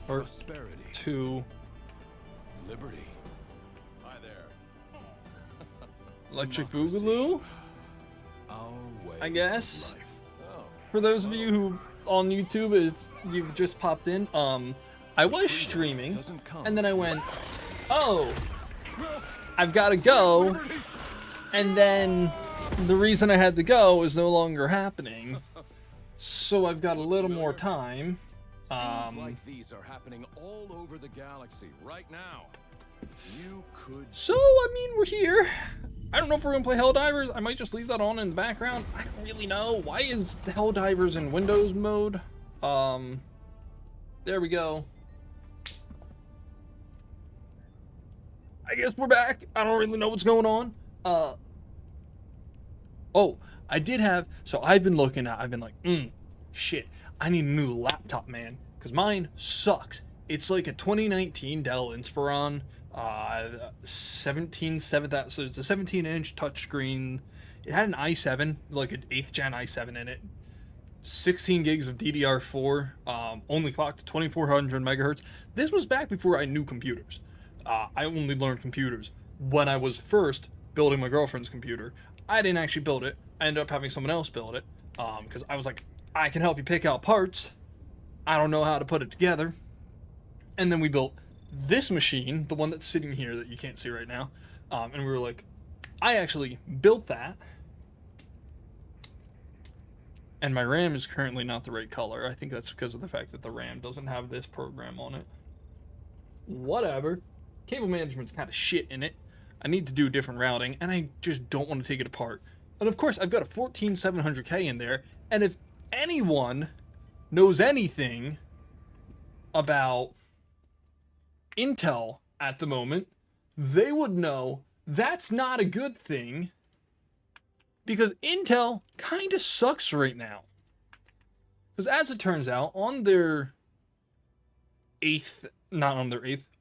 or Prosperity. to Liberty. Hi there. Electric Democracy. Boogaloo, Our way I guess. of life. Oh. For those of you who on YouTube, if you've just popped in, I was streaming, Doesn't come. and then I went, oh, I've got to go, and then the reason I had to go is no longer happening, so I've got a little more time. Scenes like these are happening all over the galaxy right now. You could. So, I mean, we're here. I don't know if we're gonna play Helldivers. I might just leave that on in the background. I don't really know. Why is the Helldivers in Windows mode? There we go. I guess we're back. I don't really know what's going on. Oh, I did have, so I've been like, shit, I need a new laptop, man, because mine sucks. It's like a 2019 Dell Inspiron, 17, so it's a 17-inch touchscreen. It had an i7, like an 8th gen i7 in it. 16 gigs of DDR4, only clocked to 2400 megahertz. This was back before I knew computers. I only learned computers when I was first building my girlfriend's computer. I didn't actually build it. I ended up having someone else build it, because I was like, I can help you pick out parts. I don't know how to put it together. And then we built this machine, the one that's sitting here that you can't see right now. And we were like, I actually built that. And my RAM is currently not the right color. I think that's because of the fact that the RAM doesn't have this program on it. Whatever. Cable management's kind of shit in it. I need to do different routing, and I just don't want to take it apart. And of course, I've got a 14700K in there, and if anyone knows anything about Intel at the moment, they would know that's not a good thing, because Intel kind of sucks right now. Because as it turns out, on their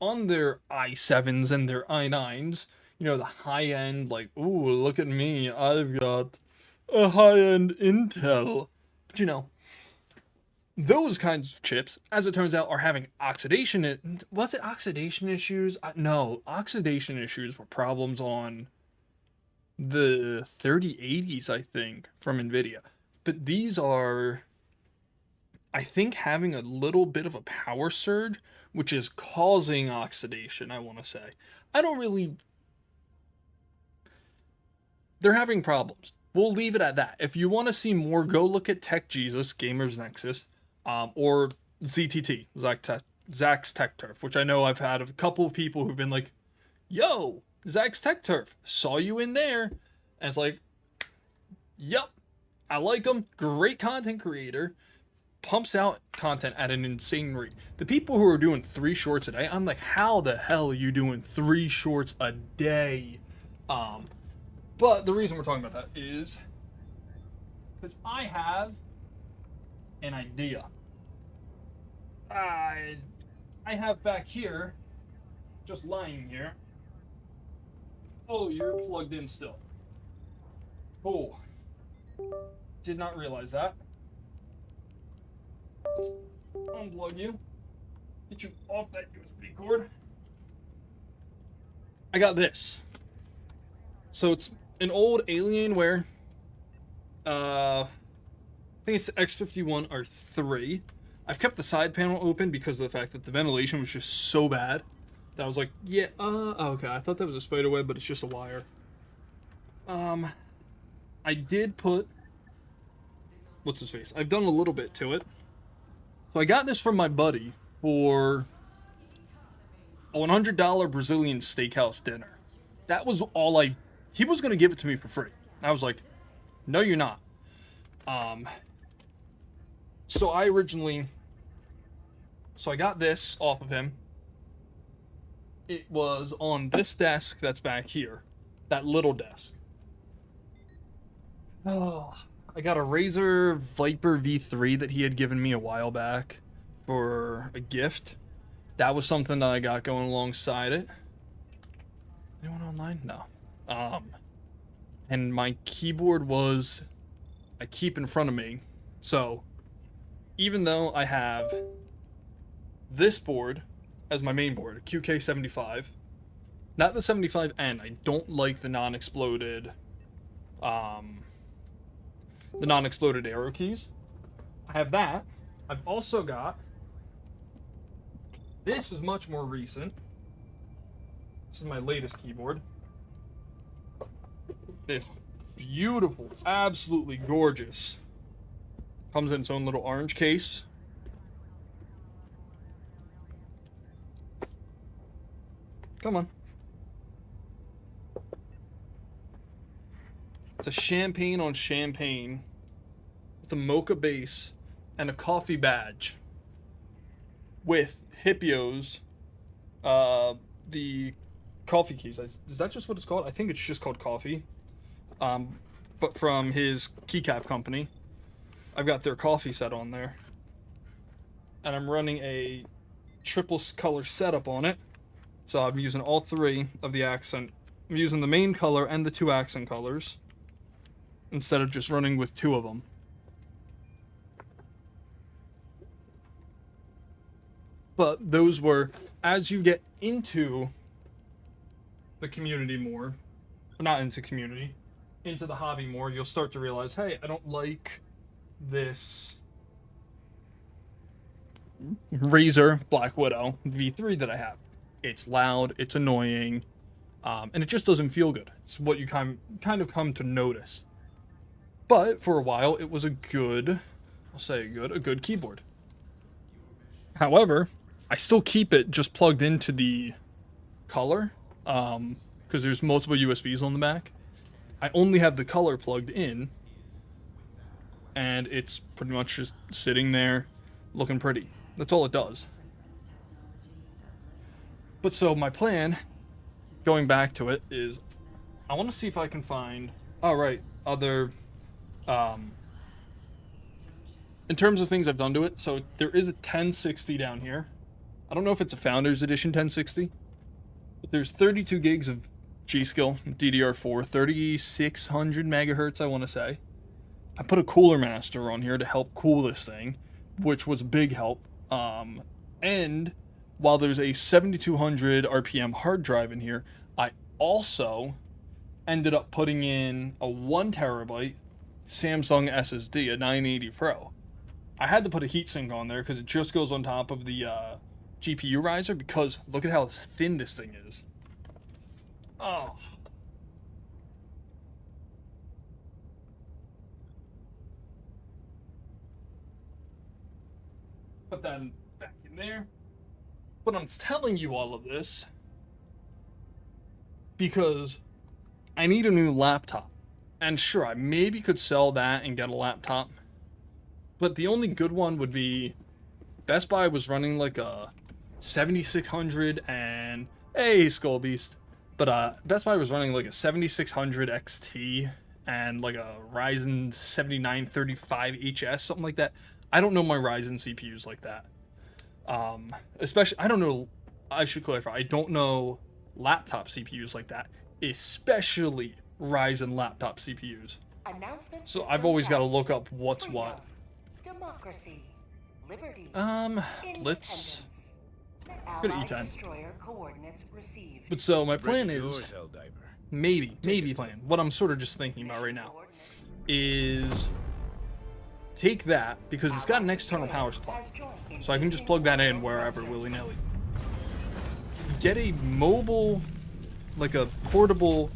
on their i7s and their i9s, you know, the high-end, like, ooh, look at me, I've got a high-end Intel. But, you know, those kinds of chips, as it turns out, are having oxidation. Was it oxidation issues? No, oxidation issues were problems on the 3080s, I think, from NVIDIA. But these are, I think, having a little bit of a power surge, which is causing oxidation, I want to say. I don't really... They're having problems. We'll leave it at that. If you want to see more, go look at Tech Jesus, Gamers Nexus, or ZTT, Zach's Tech Turf, which I know I've had a couple of people who've been like, yo, Zach's Tech Turf, saw you in there. And it's like, yep, I like him. Great content creator. Pumps out content at an insane rate. The people who are doing 3 shorts a day, I'm like, how the hell are you doing 3 shorts a day? But the reason we're talking about that is because I have an idea. I have back here, just lying here. Oh, you're plugged in still. Oh, did not realize that. Let's unplug you. Get you off that USB cord. I got this. So it's an old Alienware. I think it's the X51R3. I've kept the side panel open because of the fact that the ventilation was just so bad that I was like, yeah, okay, I thought that was a spider web, but it's just a wire. I did put, what's his face? I've done a little bit to it. So I got this from my buddy for a $100 Brazilian steakhouse dinner. That was all he was going to give it to me for free. I was like, no, you're not. So I got this off of him. It was on this desk that's back here. That little desk. Oh, I got a Razer Viper V3 that he had given me a while back for a gift. That was something that I got going alongside it. Anyone online? No. And my keyboard I keep in front of me. So, even though I have this board as my main board, QK75. Not the 75N. I don't like the non-exploded arrow keys. I have that. I've also got, this is much more recent. This is my latest keyboard. This beautiful, absolutely gorgeous. Comes in its own little orange case. Come on. It's a champagne on champagne with a mocha base and a coffee badge with Hippio's, the coffee keys. Is that just what it's called? I think it's just called coffee. But from his keycap company. I've got their coffee set on there. And I'm running a triple color setup on it. So I'm using all three of the accent. I'm using the main color and the two accent colors, instead of just running with two of them. But those were, as you get into the community more, not into community, into the hobby more, you'll start to realize, hey, I don't like this Razer Black Widow V3 that I have. It's loud, it's annoying, and it just doesn't feel good. It's what you kind of come to notice. But for a while, it was a good, I'll say a good keyboard. However, I still keep it just plugged into the color, because there's multiple USBs on the back. I only have the color plugged in, and it's pretty much just sitting there looking pretty. That's all it does. But so my plan, going back to it, is I want to see if I can find, other, in terms of things I've done to it. So there is a 1060 down here. I don't know if it's a Founders Edition 1060, but there's 32 gigs of G-Skill DDR4, 3600 megahertz, I want to say. I put a Cooler Master on here to help cool this thing, which was a big help. And while there's a 7200 RPM hard drive in here, I also ended up putting in a 1 terabyte Samsung SSD, a 980 Pro. I had to put a heatsink on there because it just goes on top of the GPU riser, because look at how thin this thing is. Oh. Put that back in there. But I'm telling you all of this because I need a new laptop. And sure, I maybe could sell that and get a laptop. But the only good one would be, Best Buy was running like a 7600 and, hey, Skull Beast. But Best Buy was running like a 7600 XT and like a Ryzen 7935HS, something like that. I don't know my Ryzen CPUs like that. Especially, I don't know, I should clarify, I don't know laptop CPUs like that, especially Ryzen laptop CPUs. So I've always got to look up what's what. Democracy, liberty, let's go to E10. coordinates received. But so my plan is, maybe plan, what I'm sort of just thinking about right now is take that, because it's got an external power supply, so I can just plug that in wherever willy-nilly. Get a mobile, like a portable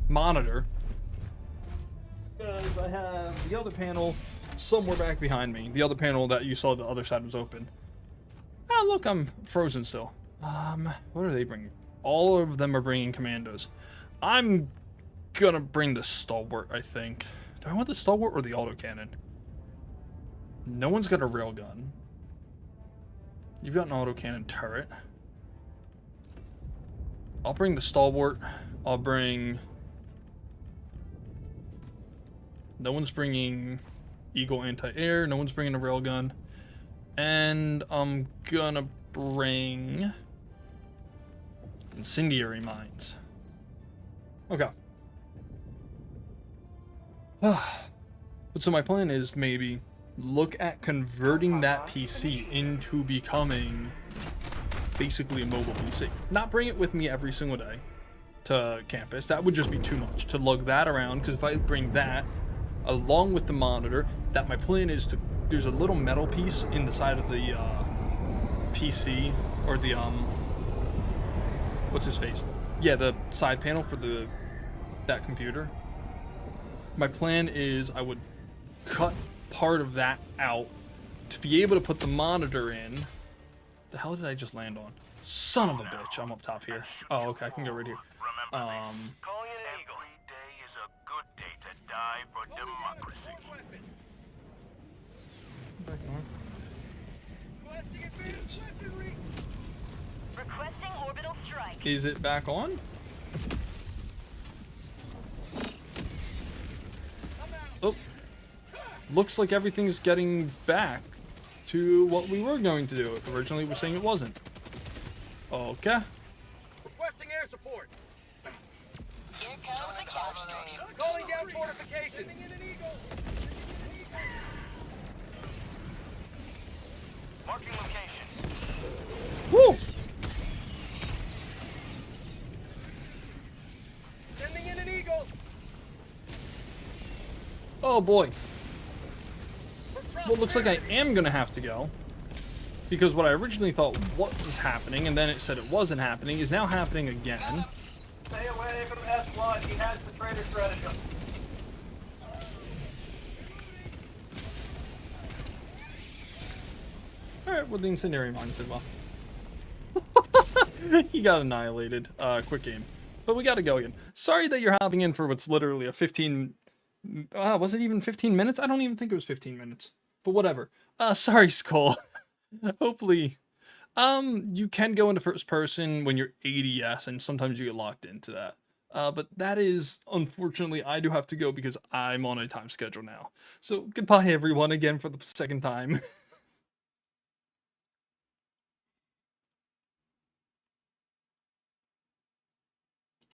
monitor, because I have the other panel somewhere back behind me. The other panel that you saw, the other side was open. Ah, look, I'm frozen still. What are they bringing? All of them are bringing commandos. I'm gonna bring the Stalwart, I think. Do I want the Stalwart or the autocannon? No one's got a railgun. You've got an autocannon turret. I'll bring the Stalwart. I'll bring... No one's bringing Eagle anti-air. No one's bringing a railgun. And I'm gonna bring incendiary mines. Okay. But so my plan is maybe look at converting that PC into becoming basically a mobile PC. Not bring it with me every single day to campus. That would just be too much to lug that around, because if I bring that along with the monitor, that my plan is to, there's a little metal piece in the side of the PC, or the what's his face? Yeah, the side panel for that computer. My plan is I would cut part of that out to be able to put the monitor in. The hell did I just land on? Son of a bitch, I'm up top here. Oh, okay, I can go right here. Calling it an eagle. Every day is a good day to die for democracy. Back on. Requesting orbital strike. Is it back on? Oh. Looks like everything's getting back to what we were going to do. Originally, we were saying it wasn't. Okay. Requesting air support. Here comes the cavalry. Calling down fortifications. Marking location. Woo! Sending in an eagle. Oh boy. Well, it looks like I am gonna have to go, because what I originally thought what was happening, and then it said it wasn't happening, is now happening again. Stay away from S1. He has the traitor stratagem. Alright, well, the incendiary mines did well. He got annihilated. Quick game. But we gotta go again. Sorry that you're hopping in for what's literally a 15... was it even 15 minutes? I don't even think it was 15 minutes. But whatever. Sorry, Skull. Hopefully... you can go into first person when you're ADS, and sometimes you get locked into that. But that is, unfortunately, I do have to go because I'm on a time schedule now. So, goodbye everyone again for the second time.